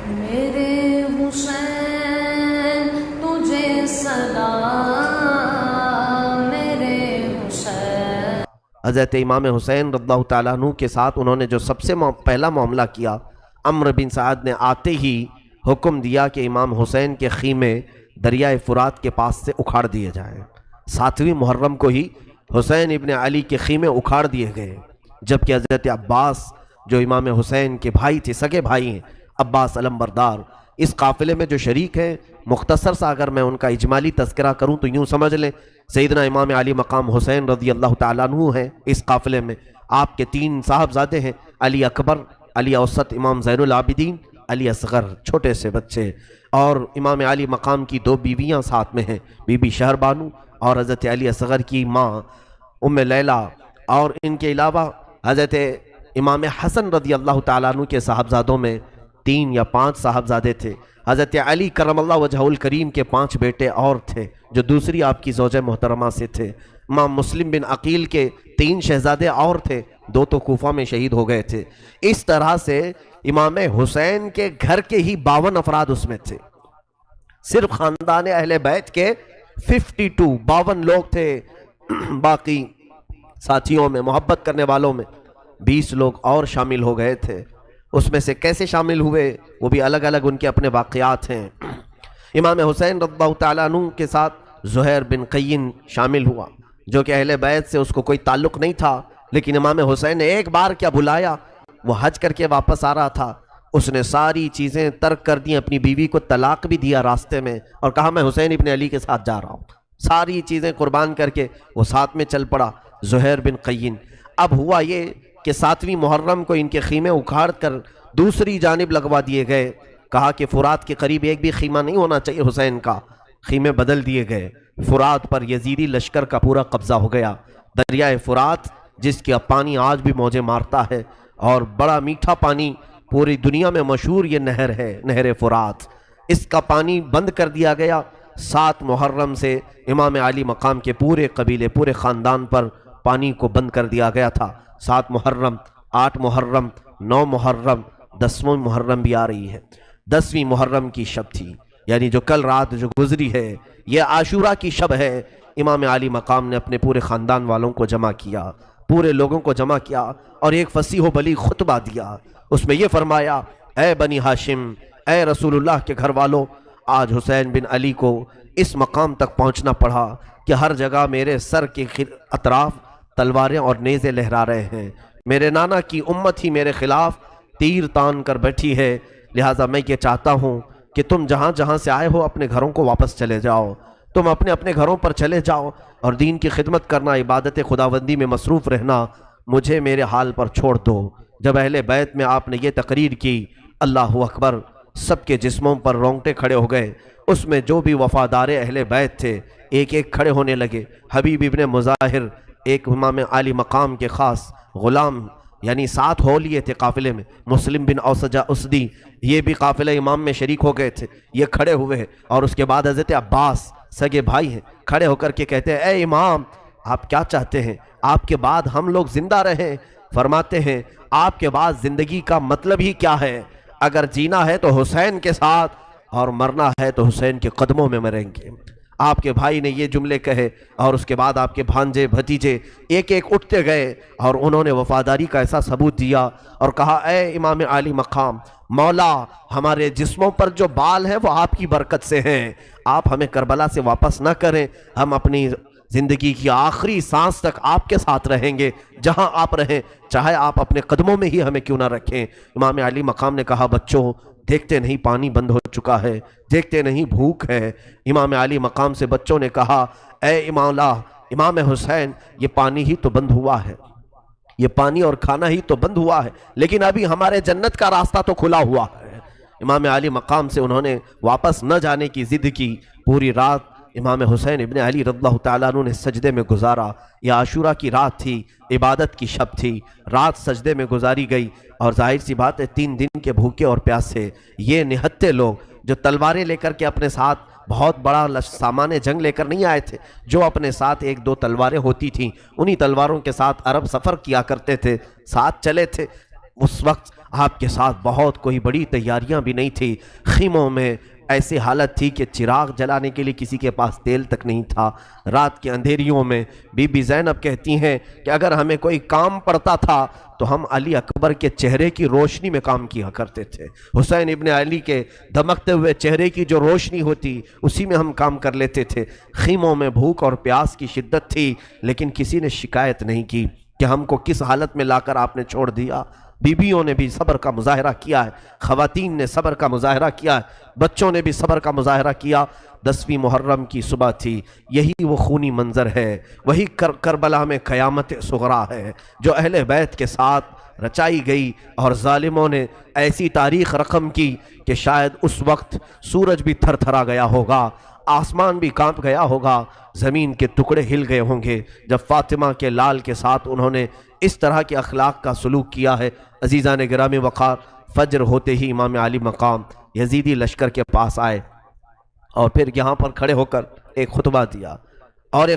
میرے حسین تجھے سلام، میرے حسین۔ حضرت امام حسین رضی اللہ تعالیٰ عنہ کے ساتھ انہوں نے جو سب سے پہلا معاملہ کیا، عمرو بن سعد نے آتے ہی حکم دیا کہ امام حسین کے خیمے دریائے فرات کے پاس سے اکھاڑ دیے جائیں۔ 7ویں محرم کو ہی حسین ابن علی کے خیمے اکھاڑ دیے گئے، جبکہ حضرت عباس جو امام حسین کے بھائی تھے، سگے بھائی ہیں، عباس علمبردار، اس قافلے میں جو شریک ہیں، مختصر سا اگر میں ان کا اجمالی تذکرہ کروں تو یوں سمجھ لیں، سیدنا امام علی مقام حسین رضی اللہ تعالیٰ عنہ ہیں اس قافلے میں، آپ کے 3 صاحبزادے ہیں، علی اکبر، علی اوسط امام زین العابدین، علی اصغر چھوٹے سے بچے، اور امام علی مقام کی 2 بیویاں ساتھ میں ہیں، بی بی شہر بانو اور حضرت علی اصغر کی ماں ام لیلہ، اور ان کے علاوہ حضرت امام حسن رضی اللہ تعالیٰ عنہ کے صاحبزادوں میں 3 یا 5 صاحبزادے تھے، حضرت علی کرم اللہ وجہہ الکریم کے 5 بیٹے اور تھے جو دوسری آپ کی زوجہ محترمہ سے تھے، امام مسلم بن عقیل کے 3 شہزادے اور تھے، 2 تو کوفہ میں شہید ہو گئے تھے۔ اس طرح سے امام حسین کے گھر کے ہی 52 افراد اس میں تھے، صرف خاندان اہل بیت کے 52 لوگ تھے، باقی ساتھیوں میں، محبت کرنے والوں میں 20 لوگ اور شامل ہو گئے تھے۔ اس میں سے کیسے شامل ہوئے وہ بھی الگ الگ ان کے اپنے واقعات ہیں۔ امام حسین رضی اللہ تعالیٰ عنہ کے ساتھ زہیر بن قین شامل ہوا، جو کہ اہل بیت سے اس کو کوئی تعلق نہیں تھا، لیکن امام حسین نے ایک بار کیا بلایا، وہ حج کر کے واپس آ رہا تھا، اس نے ساری چیزیں ترک کر دیں، اپنی بیوی کو طلاق بھی دیا راستے میں، اور کہا میں حسین ابن علی کے ساتھ جا رہا ہوں، ساری چیزیں قربان کر کے وہ ساتھ میں چل پڑا زہیر بن قین۔ اب ہوا یہ کہ 7ویں محرم کو ان کے خیمے اکھاڑ کر دوسری جانب لگوا دیے گئے، کہا کہ فرات کے قریب ایک بھی خیمہ نہیں ہونا چاہیے حسین کا، خیمے بدل دیے گئے۔ فرات پر یزیدی لشکر کا پورا قبضہ ہو گیا، دریائے فرات جس کا پانی آج بھی موجیں مارتا ہے اور بڑا میٹھا پانی، پوری دنیا میں مشہور یہ نہر ہے، نہر فرات، اس کا پانی بند کر دیا گیا۔ 7 محرم سے امام علی مقام کے پورے قبیلے، پورے خاندان پر پانی کو بند کر دیا گیا تھا۔ 7 محرم، 8 محرم، 9 محرم، 10واں محرم بھی آ رہی ہے۔ 10ویں محرم کی شب تھی، یعنی جو کل رات جو گزری ہے، یہ عاشورہ کی شب ہے۔ امام علی مقام نے اپنے پورے خاندان والوں کو جمع کیا، پورے لوگوں کو جمع کیا اور ایک فصیح و بلیغ خطبہ دیا۔ اس میں یہ فرمایا، اے بنی ہاشم، اے رسول اللہ کے گھر والوں، آج حسین بن علی کو اس مقام تک پہنچنا پڑا کہ ہر جگہ میرے سر کے اطراف تلواریں اور نیزے لہرا رہے ہیں، میرے نانا کی امت ہی میرے خلاف تیر تان کر بیٹھی ہے، لہٰذا میں یہ چاہتا ہوں کہ تم جہاں جہاں سے آئے ہو اپنے گھروں کو واپس چلے جاؤ، تم اپنے اپنے گھروں پر چلے جاؤ اور دین کی خدمت کرنا، عبادت خداوندی میں مصروف رہنا، مجھے میرے حال پر چھوڑ دو۔ جب اہل بیت میں آپ نے یہ تقریر کی، اللہ اکبر، سب کے جسموں پر رونگٹے کھڑے ہو گئے۔ اس میں جو بھی وفادار اہل بیت تھے ایک ایک کھڑے ہونے لگے۔ حبیب ابن مظاہر ایک امام علی مقام کے خاص غلام، یعنی 7 ہو لیے تھے قافلے میں، مسلم بن اوسجہ اسدی، یہ بھی قافلہ امام میں شریک ہو گئے تھے، یہ کھڑے ہوئے، اور اس کے بعد حضرت عباس سگے بھائی ہیں، کھڑے ہو کر کے کہتے ہیں، اے امام آپ کیا چاہتے ہیں، آپ کے بعد ہم لوگ زندہ رہیں؟ فرماتے ہیں آپ کے بعد زندگی کا مطلب ہی کیا ہے؟ اگر جینا ہے تو حسین کے ساتھ اور مرنا ہے تو حسین کے قدموں میں مریں گے۔ آپ کے بھائی نے یہ جملے کہے اور اس کے بعد آپ کے بھانجے بھتیجے ایک ایک اٹھتے گئے اور انہوں نے وفاداری کا ایسا ثبوت دیا اور کہا، اے امام علی مقام، مولا ہمارے جسموں پر جو بال ہیں وہ آپ کی برکت سے ہیں، آپ ہمیں کربلا سے واپس نہ کریں، ہم اپنی زندگی کی آخری سانس تک آپ کے ساتھ رہیں گے، جہاں آپ رہیں، چاہے آپ اپنے قدموں میں ہی ہمیں کیوں نہ رکھیں۔ امام علی مقام نے کہا، بچوں دیکھتے نہیں پانی بند ہو چکا ہے، دیکھتے نہیں بھوک ہے۔ امام علی مقام سے بچوں نے کہا، اے امام حسین، یہ پانی ہی تو بند ہوا ہے، یہ پانی اور کھانا ہی تو بند ہوا ہے، لیکن ابھی ہمارے جنت کا راستہ تو کھلا ہوا ہے۔ امام علی مقام سے انہوں نے واپس نہ جانے کی ضد کی۔ پوری رات امام حسین ابن علی رضی اللہ تعالیٰ عنہ نے سجدے میں گزارا۔ یہ عاشورہ کی رات تھی، عبادت کی شب تھی، رات سجدے میں گزاری گئی، اور ظاہر سی بات ہے 3 دن کے بھوکے اور پیاسے یہ نہتے لوگ جو تلواریں لے کر کے اپنے ساتھ بہت بڑا سامان جنگ لے کر نہیں آئے تھے، جو اپنے ساتھ 1-2 تلواریں ہوتی تھیں، انہی تلواروں کے ساتھ عرب سفر کیا کرتے تھے، ساتھ چلے تھے۔ اس وقت آپ کے ساتھ بہت کوئی بڑی تیاریاں بھی نہیں تھی، خیموں میں ایسی حالت تھی کہ چراغ جلانے کے لیے کسی کے پاس تیل تک نہیں تھا۔ رات کے اندھیریوں میں بی بی زینب کہتی ہیں کہ اگر ہمیں کوئی کام پڑتا تھا تو ہم علی اکبر کے چہرے کی روشنی میں کام کیا کرتے تھے۔ حسین ابن علی کے دمکتے ہوئے چہرے کی جو روشنی ہوتی اسی میں ہم کام کر لیتے تھے۔ خیموں میں بھوک اور پیاس کی شدت تھی، لیکن کسی نے شکایت نہیں کی کہ ہم کو کس حالت میں لا کر آپ نے چھوڑ دیا۔ بیویوں نے بھی صبر کا مظاہرہ کیا ہے، خواتین نے صبر کا مظاہرہ کیا ہے، بچوں نے بھی صبر کا مظاہرہ کیا۔ 10ویں محرم کی صبح تھی، یہی وہ خونی منظر ہے، وہی کربلا میں قیامت صغریٰ ہے جو اہل بیت کے ساتھ رچائی گئی، اور ظالموں نے ایسی تاریخ رقم کی کہ شاید اس وقت سورج بھی تھر تھرا گیا ہوگا، آسمان بھی کانپ گیا ہوگا، زمین کے ٹکڑے ہل گئے ہوں گے جب فاطمہ کے لال کے ساتھ انہوں نے اس طرح کے اخلاق کا سلوک کیا ہے۔ عزیزان گرامی وقار، فجر ہوتے ہی امام علی مقام یزیدی لشکر کے پاس آئے اور پھر یہاں پر کھڑے ہو کر ایک خطبہ دیا اور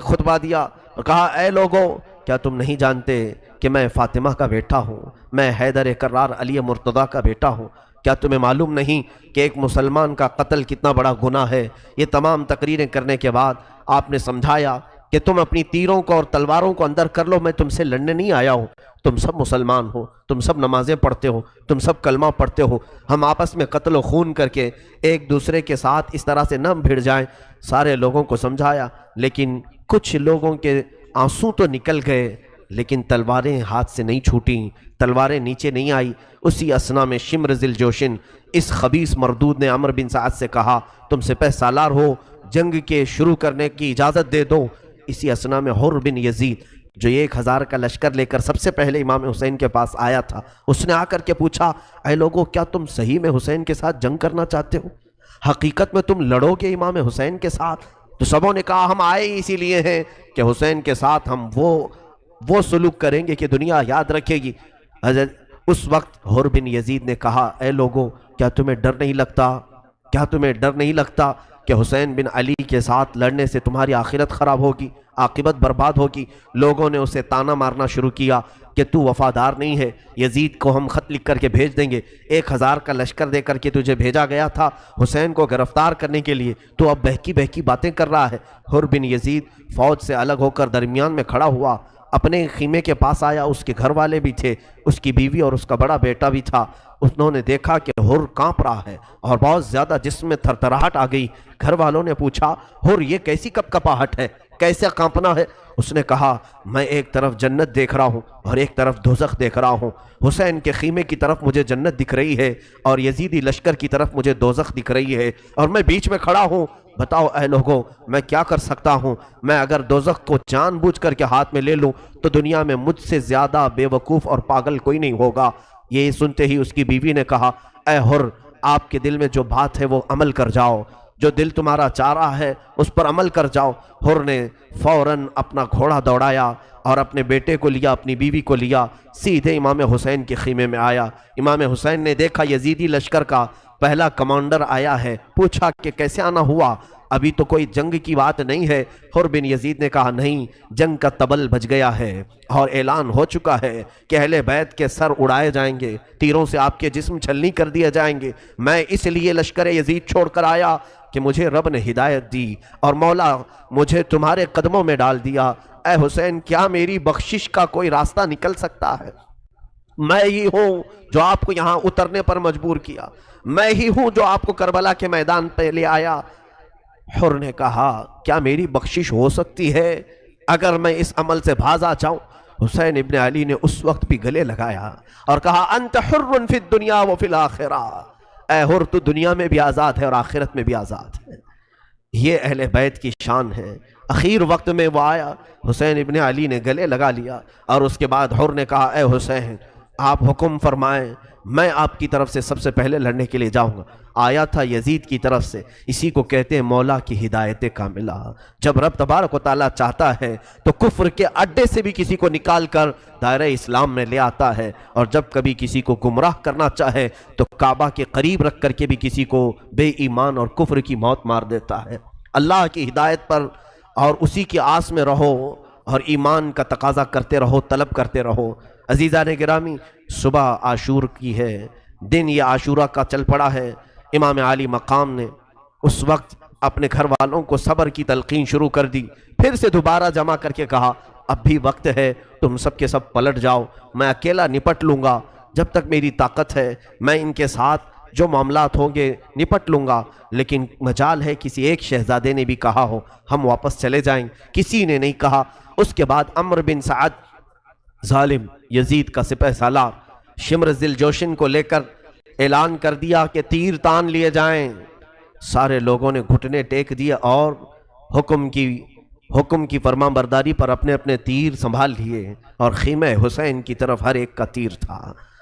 کہا، اے لوگوں، کیا تم نہیں جانتے کہ میں فاطمہ کا بیٹا ہوں، میں حیدر کرار علی مرتضیٰ کا بیٹا ہوں؟ کیا تمہیں معلوم نہیں کہ ایک مسلمان کا قتل کتنا بڑا گناہ ہے؟ یہ تمام تقریریں کرنے کے بعد آپ نے سمجھایا کہ تم اپنی تیروں کو اور تلواروں کو اندر کر لو، میں تم سے لڑنے نہیں آیا ہوں، تم سب مسلمان ہو، تم سب نمازیں پڑھتے ہو، تم سب کلمہ پڑھتے ہو، ہم آپس میں قتل و خون کر کے ایک دوسرے کے ساتھ اس طرح سے نہ بھیڑ جائیں۔ سارے لوگوں کو سمجھایا، لیکن کچھ لوگوں کے آنسو تو نکل گئے، لیکن تلواریں ہاتھ سے نہیں چھوٹیں، تلواریں نیچے نہیں آئی۔ اسی اسنا میں شمر ذی الجوشن اس خبیث مردود نے عمرو بن سعد سے کہا، تم سپہ سالار ہو، جنگ کے شروع کرنے کی اجازت دے دو۔ اسی اسنا میں حر بن یزید جو 1000 کا لشکر لے کر سب سے پہلے امام حسین کے پاس آیا تھا، اس نے آ کر کے پوچھا، اے لوگو، کیا تم صحیح میں حسین کے ساتھ جنگ کرنا چاہتے ہو؟ حقیقت میں تم لڑو گے امام حسین کے ساتھ؟ تو سبوں نے کہا، ہم آئے اسی لیے ہیں کہ حسین کے ساتھ ہم وہ سلوک کریں گے کہ دنیا یاد رکھے گی۔ اس وقت حر بن یزید نے کہا، اے لوگو، کیا تمہیں ڈر نہیں لگتا کہ حسین بن علی کے ساتھ لڑنے سے تمہاری آخرت خراب ہوگی، عاقبت برباد ہوگی؟ لوگوں نے اسے تانا مارنا شروع کیا کہ تو وفادار نہیں ہے، یزید کو ہم خط لکھ کر کے بھیج دیں گے، 1000 کا لشکر دے کر کے تجھے بھیجا گیا تھا حسین کو گرفتار کرنے کے لیے، تو اب بہکی باتیں کر رہا ہے۔ حر بن یزید فوج سے الگ ہو کر درمیان میں کھڑا ہوا، اپنے خیمے کے پاس آیا، اس کے گھر والے بھی تھے، اس کی بیوی اور اس کا بڑا بیٹا بھی تھا۔ انہوں نے دیکھا کہ حر کانپ رہا ہے اور بہت زیادہ جسم میں تھرتھراہٹ آ گئی۔ گھر والوں نے پوچھا، حر یہ کیسی کپکپاہٹ ہے، کیسے کانپنا ہے؟ اس نے کہا، میں ایک طرف جنت دیکھ رہا ہوں اور ایک طرف دوزخ دیکھ رہا ہوں، حسین کے خیمے کی طرف مجھے جنت دکھ رہی ہے اور یزیدی لشکر کی طرف مجھے دوزخ دکھ رہی ہے، اور میں بیچ میں کھڑا ہوں۔ بتاؤ اے لوگوں، میں کیا کر سکتا ہوں؟ میں اگر دوزخ کو جان بوجھ کر کے ہاتھ میں لے لوں تو دنیا میں مجھ سے زیادہ بے وقوف اور پاگل کوئی نہیں ہوگا۔ یہ سنتے ہی اس کی بیوی نے کہا، اے حر، آپ کے دل میں جو بات ہے وہ عمل کر جاؤ، جو دل تمہارا چاہ رہا ہے اس پر عمل کر جاؤ۔ حر نے فوراً اپنا گھوڑا دوڑایا اور اپنے بیٹے کو لیا، اپنی بیوی کو لیا، سیدھے امام حسین کے خیمے میں آیا۔ امام حسین نے دیکھا یزیدی لشکر کا پہلا کمانڈر آیا ہے، پوچھا کہ کیسے آنا ہوا؟ ابھی تو کوئی جنگ کی بات نہیں ہے۔ حر بن یزید نے کہا، نہیں، جنگ کا طبل بج گیا ہے اور اعلان ہو چکا ہے کہ اہل بیت کے سر اڑائے جائیں گے، تیروں سے آپ کے جسم چھلنی کر دیے جائیں گے۔ میں اس لیے لشکر یزید چھوڑ کر آیا کہ مجھے رب نے ہدایت دی اور مولا مجھے تمہارے قدموں میں ڈال دیا۔ اے حسین، کیا میری بخشش کا کوئی راستہ نکل سکتا ہے؟ میں ہی ہوں جو آپ کو یہاں اترنے پر مجبور کیا، میں ہی ہوں جو آپ کو کربلا کے میدان پہ لے آیا۔ حر نے کہا، کیا میری بخشش ہو سکتی ہے اگر میں اس عمل سے باز آ جاؤں؟ حسین ابن علی نے اس وقت بھی گلے لگایا اور کہا، انت حر فی الدنیا و فی الاخرہ، اے حر، تو دنیا میں بھی آزاد ہے اور آخرت میں بھی آزاد ہے۔ یہ اہل بیت کی شان ہے۔ اخیر وقت میں وہ آیا، حسین ابن علی نے گلے لگا لیا اور اس کے بعد حر نے کہا، اے حسین، آپ حکم فرمائیں، میں آپ کی طرف سے سب سے پہلے لڑنے کے لیے جاؤں گا۔ آیا تھا یزید کی طرف سے، اسی کو کہتے ہیں مولا کی ہدایت کاملہ۔ جب رب تبارک و تعالیٰ چاہتا ہے تو کفر کے اڈے سے بھی کسی کو نکال کر دائرہ اسلام میں لے آتا ہے، اور جب کبھی کسی کو گمراہ کرنا چاہے تو کعبہ کے قریب رکھ کر کے بھی کسی کو بے ایمان اور کفر کی موت مار دیتا ہے۔ اللہ کی ہدایت پر اور اسی کی آس میں رہو اور ایمان کا تقاضا کرتے رہو، طلب کرتے رہو۔ عزیزان گرامی، صبح عاشور کی ہے، دن یہ عاشورہ کا چل پڑا ہے۔ امام عالی مقام نے اس وقت اپنے گھر والوں کو صبر کی تلقین شروع کر دی، پھر سے دوبارہ جمع کر کے کہا اب بھی وقت ہے، تم سب کے سب پلٹ جاؤ، میں اکیلا نپٹ لوں گا، جب تک میری طاقت ہے میں ان کے ساتھ جو معاملات ہوں گے نپٹ لوں گا، لیکن مجال ہے کسی ایک شہزادے نے بھی کہا ہو ہم واپس چلے جائیں، کسی نے نہیں کہا۔ اس کے بعد عمرو بن سعد ظالم یزید کا سپہ سالار شمر ذی الجوشن کو لے کر اعلان کر دیا کہ تیر تان لیے جائیں۔ سارے لوگوں نے گھٹنے ٹیک دیے اور حکم کی فرمان برداری پر اپنے اپنے تیر سنبھال لیے، اور خیمہ حسین کی طرف ہر ایک کا تیر تھا۔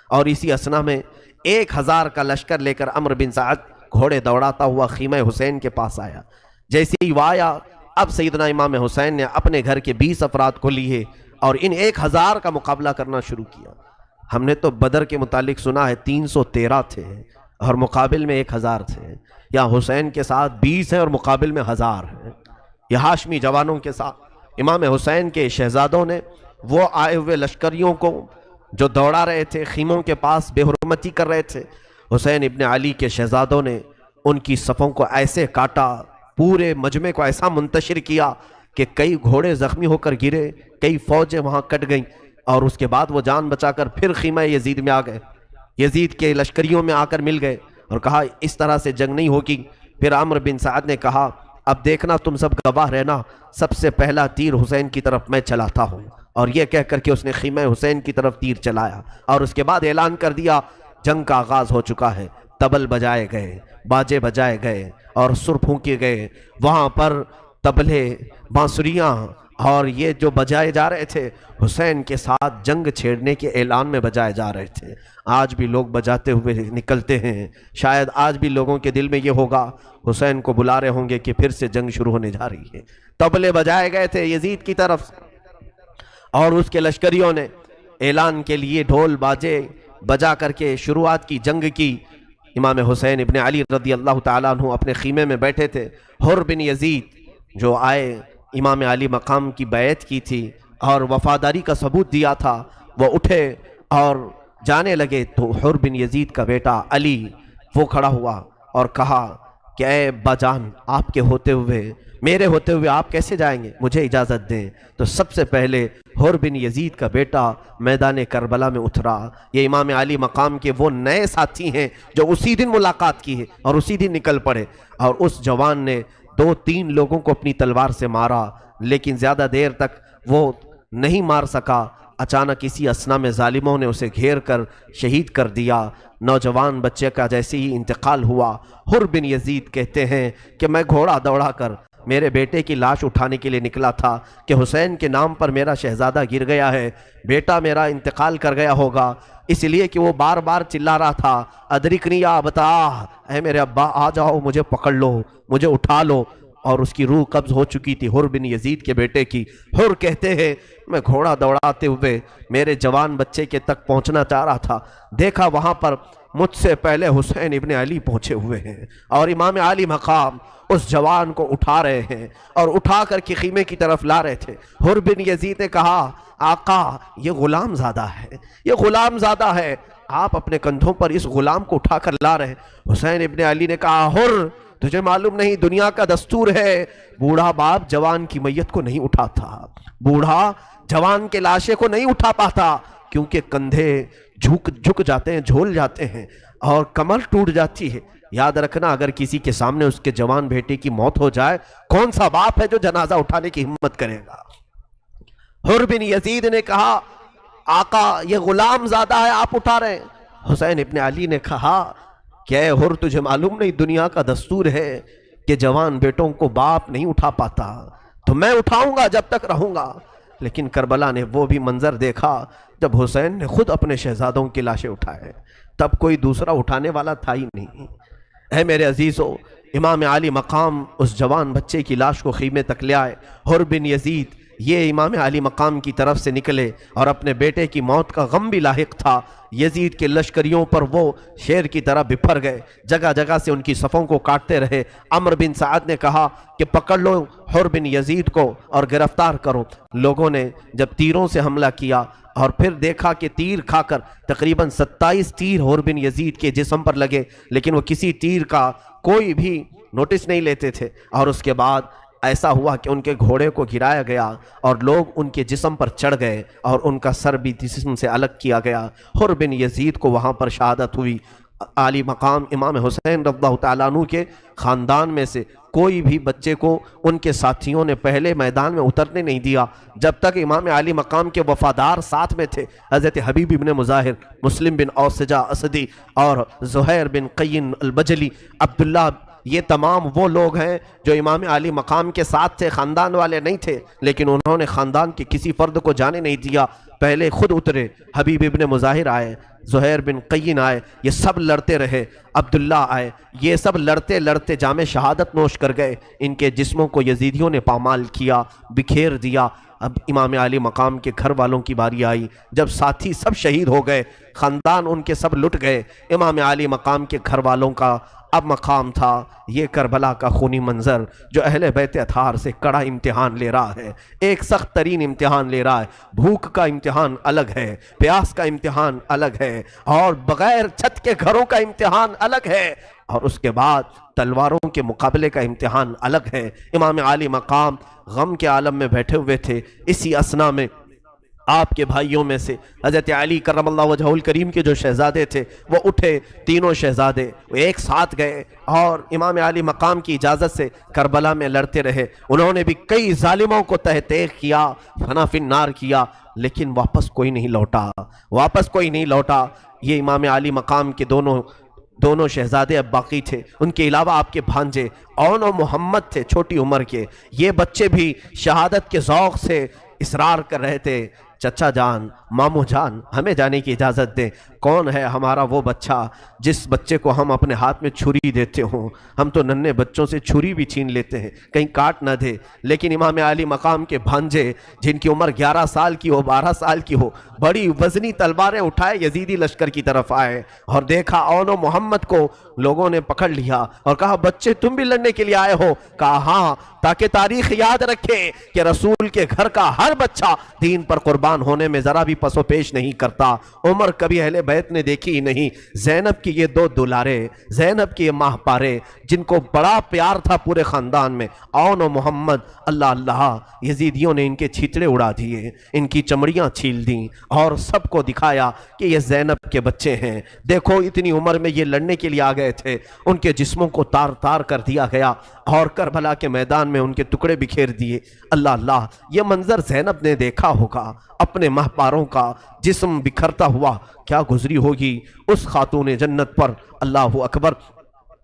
اور اسی اسنا میں 1000 کا لشکر لے کر عمرو بن سعد گھوڑے دوڑاتا ہوا خیمہ حسین کے پاس آیا۔ جیسے ہی وہ آیا، اب سیدنا امام حسین نے اپنے گھر کے 20 افراد کو لیے اور ان 1000 کا مقابلہ کرنا شروع کیا۔ ہم نے تو بدر کے متعلق سنا ہے 313 تھے اور مقابل میں 1000 تھے، یا حسین کے ساتھ 20 ہیں اور مقابل میں 1000 ہیں۔ یہ ہاشمی جوانوں کے ساتھ امام حسین کے شہزادوں نے وہ آئے ہوئے لشکریوں کو جو دوڑا رہے تھے، خیموں کے پاس بے حرمتی کر رہے تھے، حسین ابن علی کے شہزادوں نے ان کی صفوں کو ایسے کاٹا، پورے مجمع کو ایسا منتشر کیا کہ کئی گھوڑے زخمی ہو کر گرے، کئی فوجیں وہاں کٹ گئیں، اور اس کے بعد وہ جان بچا کر پھر خیمہ یزید میں آ گئے، یزید کے لشکریوں میں آ کر مل گئے اور کہا اس طرح سے جنگ نہیں ہوگی۔ پھر عمرو بن سعد نے کہا اب دیکھنا تم سب گواہ رہنا، سب سے پہلا تیر حسین کی طرف میں چلاتا ہوں، اور یہ کہہ کر کے اس نے خیمہ حسین کی طرف تیر چلایا، اور اس کے بعد اعلان کر دیا جنگ کا آغاز ہو چکا ہے۔ طبل بجائے گئے، باجے بجائے گئے اور سر پھونکے گئے، وہاں پر طبلے، بانسریاں اور یہ جو بجائے جا رہے تھے حسین کے ساتھ جنگ چھیڑنے کے اعلان میں بجائے جا رہے تھے۔ آج بھی لوگ بجاتے ہوئے نکلتے ہیں، شاید آج بھی لوگوں کے دل میں یہ ہوگا حسین کو بلا رہے ہوں گے کہ پھر سے جنگ شروع ہونے جا رہی ہے۔ طبلے بجائے گئے تھے یزید کی طرف، اور اس کے لشکریوں نے اعلان کے لیے ڈھول باجے بجا کر کے شروعات کی جنگ کی۔ امام حسین ابن علی رضی اللہ تعالیٰ عنہ اپنے خیمے میں بیٹھے تھے، حر بن یزید جو آئے امام علی مقام کی بیعت کی تھی اور وفاداری کا ثبوت دیا تھا، وہ اٹھے اور جانے لگے تو حر بن یزید کا بیٹا علی وہ کھڑا ہوا اور کہا کہ اے ابا جان، آپ کے ہوتے ہوئے، میرے ہوتے ہوئے آپ کیسے جائیں گے، مجھے اجازت دیں۔ تو سب سے پہلے حر بن یزید کا بیٹا میدان کربلا میں اترا۔ یہ امام علی مقام کے وہ نئے ساتھی ہیں جو اسی دن ملاقات کی ہے اور اسی دن نکل پڑے، اور اس جوان نے 2-3 لوگوں کو اپنی تلوار سے مارا، لیکن زیادہ دیر تک وہ نہیں مار سکا۔ اچانک اسی اسنا میں ظالموں نے اسے گھیر کر شہید کر دیا۔ نوجوان بچے کا جیسے ہی انتقال ہوا، حر بن یزید کہتے ہیں کہ میں گھوڑا دوڑا کر میرے بیٹے کی لاش اٹھانے کے لیے نکلا تھا کہ حسین کے نام پر میرا شہزادہ گر گیا ہے، بیٹا میرا انتقال کر گیا ہوگا، اس لیے کہ وہ بار بار چلا رہا تھا ادرکنی یا ابتا، اے میرے ابا آ جاؤ، مجھے پکڑ لو، مجھے اٹھا لو، اور اس کی روح قبض ہو چکی تھی حر بن یزید کے بیٹے کی۔ حر کہتے ہیں میں گھوڑا دوڑاتے ہوئے میرے جوان بچے کے تک پہنچنا چاہ رہا تھا، دیکھا وہاں پر مجھ سے پہلے حسین ابن علی پہنچے ہوئے ہیں اور امام علی مقام اس جوان کو اٹھا رہے ہیں اور اٹھا کر کے خیمے کی طرف لا رہے تھے۔ حر بن یزید نے کہا آقا یہ غلام زادہ ہے، یہ غلام زادہ ہے، آپ اپنے کندھوں پر اس غلام کو اٹھا کر لا رہے ہیں۔ حسین ابن علی نے کہا حر تجھے معلوم نہیں، دنیا کا دستور ہے بوڑھا باپ جوان کی میت کو نہیں اٹھاتا، بوڑھا جوان کے لاشے کو نہیں اٹھا پاتا، کیونکہ کندھے جھک جاتے ہیں، جھول جاتے ہیں اور کمر ٹوٹ جاتی ہے۔ یاد رکھنا اگر کسی کے سامنے اس کے جوان بیٹے کی موت ہو جائے، کون سا باپ ہے جو جنازہ اٹھانے کی ہمت کرے گا؟ حر بن یزید نے کہا آقا یہ غلام زادہ ہے، آپ اٹھا رہے ہیں۔ حسین ابن علی نے کہا کہ اے حر تجھے معلوم نہیں، دنیا کا دستور ہے کہ جوان بیٹوں کو باپ نہیں اٹھا پاتا، تو میں اٹھاؤں گا جب تک رہوں گا۔ لیکن کربلا نے وہ بھی منظر دیکھا جب حسین نے خود اپنے شہزادوں کی لاشیں اٹھائے، تب کوئی دوسرا اٹھانے والا تھا ہی نہیں۔ اے میرے عزیزو، امام علی مقام اس جوان بچے کی لاش کو خیمے تک لے آئے۔ حر بن یزید یہ امام علی مقام کی طرف سے نکلے اور اپنے بیٹے کی موت کا غم بھی لاحق تھا۔ یزید کے لشکریوں پر وہ شیر کی طرح بپھر گئے، جگہ جگہ سے ان کی صفوں کو کاٹتے رہے۔ عمرو بن سعد نے کہا کہ پکڑ لو حر بن یزید کو اور گرفتار کرو۔ لوگوں نے جب تیروں سے حملہ کیا اور پھر دیکھا کہ تیر کھا کر تقریباً 27 تیر حور بن یزید کے جسم پر لگے، لیکن وہ کسی تیر کا کوئی بھی نوٹس نہیں لیتے تھے۔ اور اس کے بعد ایسا ہوا کہ ان کے گھوڑے کو گرایا گیا اور لوگ ان کے جسم پر چڑھ گئے اور ان کا سر بھی جسم سے الگ کیا گیا۔ حر بن یزید کو وہاں پر شہادت ہوئی۔ عالی مقام امام حسین رضی اللہ تعالیٰ عنہ کے خاندان میں سے کوئی بھی بچے کو ان کے ساتھیوں نے پہلے میدان میں اترنے نہیں دیا جب تک امام عالی مقام کے وفادار ساتھ میں تھے۔ حضرت حبیب بن مظاہر، مسلم بن اوسجہ اسدی اور زہیر بن قین البجلی، عبداللہ، یہ تمام وہ لوگ ہیں جو امام عالی مقام کے ساتھ تھے، خاندان والے نہیں تھے، لیکن انہوں نے خاندان کے کسی فرد کو جانے نہیں دیا۔ پہلے خود اترے، حبیب ابن مظاہر آئے، زہیر بن قین آئے، یہ سب لڑتے رہے، عبداللہ آئے، یہ سب لڑتے لڑتے جام شہادت نوش کر گئے۔ ان کے جسموں کو یزیدیوں نے پامال کیا، بکھیر دیا۔ اب امام عالی مقام کے گھر والوں کی باری آئی، جب ساتھی سب شہید ہو گئے، خاندان ان کے سب لٹ گئے، امام عالی مقام کے گھر والوں کا اب مقام تھا یہ کربلا کا خونی منظر جو اہل بیت اطہار سے کڑا امتحان لے رہا ہے، ایک سخت ترین امتحان لے رہا ہے۔ بھوک کا امتحان الگ ہے، پیاس کا امتحان الگ ہے، اور بغیر چھت کے گھروں کا امتحان الگ ہے، اور اس کے بعد تلواروں کے مقابلے کا امتحان الگ ہے۔ امام عالی مقام غم کے عالم میں بیٹھے ہوئے تھے۔ اسی اثنا میں آپ کے بھائیوں میں سے حضرت علی کرم اللہ وجہہ الکریم کے جو شہزادے تھے وہ اٹھے، تینوں شہزادے وہ ایک ساتھ گئے اور امام علی مقام کی اجازت سے کربلا میں لڑتے رہے۔ انہوں نے بھی کئی ظالموں کو تہ تیغ کیا، فنا فی النار کیا، لیکن واپس کوئی نہیں لوٹا۔ یہ امام علی مقام کے دونوں شہزادے اب باقی تھے، ان کے علاوہ آپ کے بھانجے اون و محمد تھے، چھوٹی عمر کے۔ یہ بچے بھی شہادت کے ذوق سے اصرار کر رہے تھے، چچا جان، مامو جان، ہمیں جانے کی اجازت دیں۔ کون ہے ہمارا وہ بچہ جس بچے کو ہم اپنے ہاتھ میں چھری دیتے ہوں؟ ہم تو ننھے بچوں سے چھری بھی چھین لیتے ہیں، کہیں کاٹ نہ دے۔ لیکن امام علی مقام کے بھانجے جن کی عمر 11 سال کی ہو، 12 سال کی ہو، بڑی وزنی تلواریں اٹھائے یزیدی لشکر کی طرف آئے اور دیکھا اون و محمد کو لوگوں نے پکڑ لیا اور کہا بچے تم بھی لڑنے کے لیے آئے ہو؟ کہا ہاں، تاکہ تاریخ یاد رکھے کہ رسول کے گھر کا ہر بچہ دین پر قربان ہونے میں ذرا بھی پس و پیش نہیں کرتا۔ عمر کبھی اہل بیت نے دیکھی ہی نہیں۔ زینب کی یہ 2 دلارے، زینب کی یہ ماہ پارے جن کو بڑا پیار تھا پورے خاندان میں، اون و محمد، اللہ اللہ، یزیدیوں نے ان کے چھیتڑے اڑا دیے، ان کی چمڑیاں چھیل دیں اور سب کو دکھایا کہ یہ زینب کے بچے ہیں۔ دیکھو اتنی عمر میں یہ لڑنے کے لیے آ گئے تھے، ان کے جسموں کو تار تار کر دیا گیا اور کربلا کے میدان میں ان کے ٹکڑے بکھیر دیے۔ اللہ اللہ، یہ منظر زینب نے دیکھا ہوگا، اپنے مہپاروں کا جسم بکھرتا ہوا کیا گزری ہوگی اس خاتون جنت پر۔ اللہ اکبر۔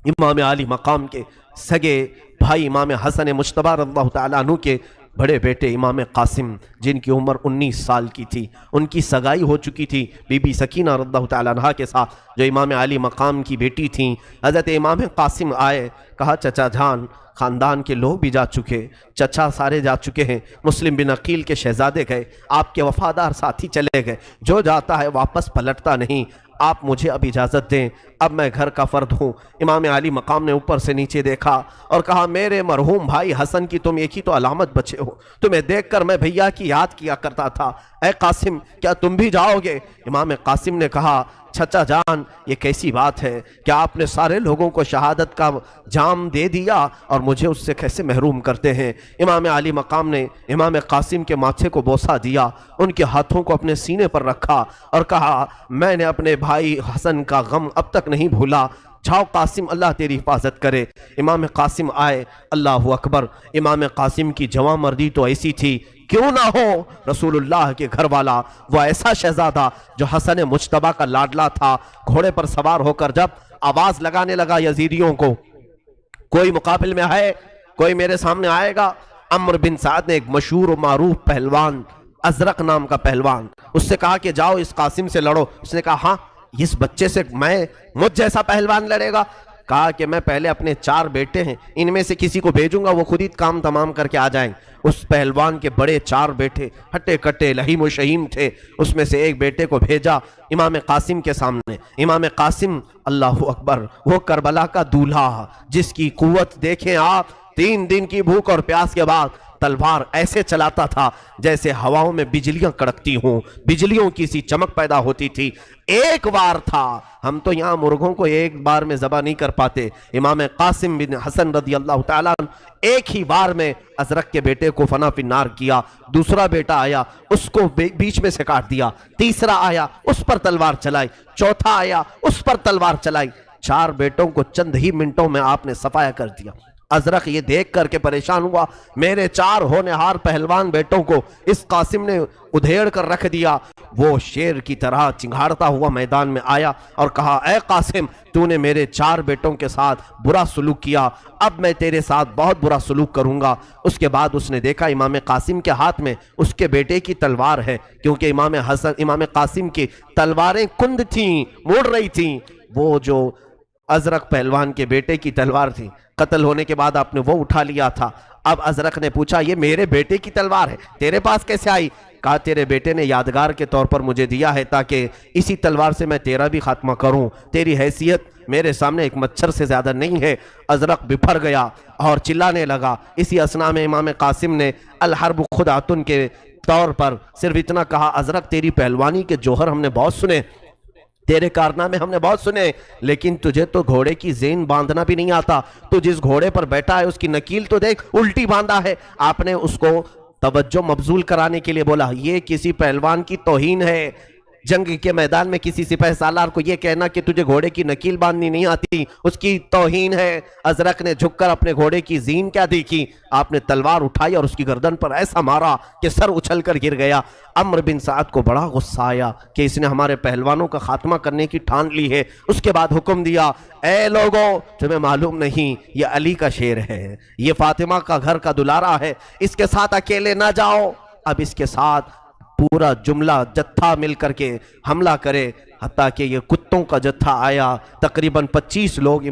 امام علی مقام کے سگے بھائی امام حسن مجتبی رضی اللہ تعالیٰ عنہ کے بڑے بیٹے امام قاسم جن کی عمر 19 سال کی تھی، ان کی سگائی ہو چکی تھی بی بی سکینہ رضی اللہ تعالیٰ عنہ کے ساتھ جو امام علی مقام کی بیٹی تھیں۔ حضرت امام قاسم آئے، کہا چچا جان، خاندان کے لوگ بھی جا چکے، چچا سارے جا چکے ہیں، مسلم بن عقیل کے شہزادے گئے، آپ کے وفادار ساتھی چلے گئے، جو جاتا ہے واپس پلٹتا نہیں، آپ مجھے اب اجازت دیں، اب میں گھر کا فرد ہوں۔ امام علی مقام نے اوپر سے نیچے دیکھا اور کہا میرے مرحوم بھائی حسن کی تم ایک ہی تو علامت بچے ہو، تمہیں دیکھ کر میں بھیا کی یاد کیا کرتا تھا، اے قاسم کیا تم بھی جاؤ گے؟ امام قاسم نے کہا چچا جان یہ کیسی بات ہے، کیا آپ نے سارے لوگوں کو شہادت کا جام دے دیا اور مجھے اس سے کیسے محروم کرتے ہیں؟ امام علی مقام نے امام قاسم کے ماتھے کو بوسہ دیا، ان کے ہاتھوں کو اپنے سینے پر رکھا اور کہا میں نے اپنے بھائی حسن کا غم اب تک نہیں بھولا، جاؤ قاسم، اللہ تیری حفاظت کرے۔ امام قاسم آئے، اللہ اکبر۔ امام قاسم کی جواں مردی تو ایسی تھی، کیوں نہ ہو رسول اللہ کے گھر والا، وہ ایسا شہزادہ جو حسن مجتبی کا لاڈلا تھا، گھوڑے پر سوار ہو کر جب آواز لگانے لگا یزیدیوں کو، کوئی مقابل میں ہے، کوئی میرے سامنے آئے گا؟ عمرو بن سعد نے ایک مشہور و معروف پہلوان، ازرق نام کا پہلوان، اس سے کہا کہ جاؤ اس قاسم سے لڑو۔ اس نے کہا ہاں، اس بچے سے مجھ جیسا پہلوان لڑے گا؟ کہا کہ میں پہلے اپنے 4 بیٹے ہیں، ان میں سے کسی کو بھیجوں گا، وہ خود ہی کام تمام کر کے آ جائیں۔ اس پہلوان کے بڑے 4 بیٹے ہٹے کٹے لہیم و شہیم تھے، اس میں سے ایک بیٹے کو بھیجا امام قاسم کے سامنے۔ امام قاسم، اللہ اکبر، وہ کربلا کا دولہا جس کی قوت دیکھیں آپ، 3 دن کی بھوک اور پیاس کے بعد تلوار ایسے چلاتا تھا جیسے ہواؤں میں بجلیاں کڑکتی ہوں، بجلیوں کی سی چمک پیدا ہوتی تھی۔ ایک وار تھا، ہم تو یہاں مرغوں کو ایک بار میں ذبح نہیں کر پاتے، امام قاسم بن حسن رضی اللہ تعالیٰ عنہ ایک ہی بار میں ازرق کے بیٹے کو فنا فی النار کیا۔ دوسرا بیٹا آیا، اس کو بیچ میں سے کاٹ دیا، تیسرا آیا، اس پر تلوار چلائی، چوتھا آیا، اس پر تلوار چلائی، 4 بیٹوں کو چند ہی منٹوں میں آپ نے صفایا کر دیا۔ ازرق یہ دیکھ کر کے پریشان ہوا، میرے 4 ہونہار پہلوان بیٹوں کو اس قاسم نے ادھیڑ کر رکھ دیا۔ وہ شیر کی طرح چنگھاڑتا ہوا میدان میں آیا اور کہا، اے قاسم، تو نے میرے 4 بیٹوں کے ساتھ برا سلوک کیا، اب میں تیرے ساتھ بہت برا سلوک کروں گا۔ اس کے بعد اس نے دیکھا امام قاسم کے ہاتھ میں اس کے بیٹے کی تلوار ہے، کیونکہ امام قاسم کی تلواریں کند تھیں، مڑ رہی تھیں۔ وہ جو ازرق پہلوان کے بیٹے کی تلوار تھی، قتل ہونے کے بعد آپ نے وہ اٹھا لیا تھا۔ اب ازرق نے پوچھا، یہ میرے بیٹے کی تلوار ہے، تیرے پاس کیسے آئی؟ کہا، تیرے بیٹے نے یادگار کے طور پر مجھے دیا ہے تاکہ اسی تلوار سے میں تیرا بھی خاتمہ کروں، تیری حیثیت میرے سامنے ایک مچھر سے زیادہ نہیں ہے۔ ازرق بپھر گیا اور چلانے لگا۔ اسی اثناء میں امام قاسم نے الحرب خدعۃ کے طور پر صرف اتنا کہا، ازرق تیری پہلوانی کے جوہر ہم نے بہت سنے، تیرے کارنامے ہم نے بہت سنے، لیکن تجھے تو گھوڑے کی زین باندھنا بھی نہیں آتا۔ تو جس گھوڑے پر بیٹھا ہے اس کی نکیل تو دیکھ، الٹی باندھا ہے۔ آپ نے اس کو توجہ مبذول کرانے کے لیے بولا، یہ کسی پہلوان کی توہین ہے۔ جنگ کے میدان میں کسی سپہ سالار کو یہ کہنا کہ تجھے گھوڑے کی نکیل باندھنی نہیں آتی، اس کی توہین ہے۔ ازرق نے جھک کر اپنے گھوڑے کی زین کیا دیکھی، آپ نے تلوار اٹھائی اور اس کی گردن پر ایسا مارا کہ سر اچھل کر گر گیا۔ عمرو بن سعد کو بڑا غصہ آیا کہ اس نے ہمارے پہلوانوں کا خاتمہ کرنے کی ٹھان لی ہے۔ اس کے بعد حکم دیا، اے لوگوں، تمہیں معلوم نہیں یہ علی کا شیر ہے، یہ فاطمہ کا گھر کا دلارا ہے، اس کے ساتھ اکیلے نہ جاؤ۔ اب اس کے ساتھ پورا جملہ جتھا مل کر کے حملہ کرے، حتیٰ کہ یہ کتوں کا جتھا آیا، تقریباً 25 لوگ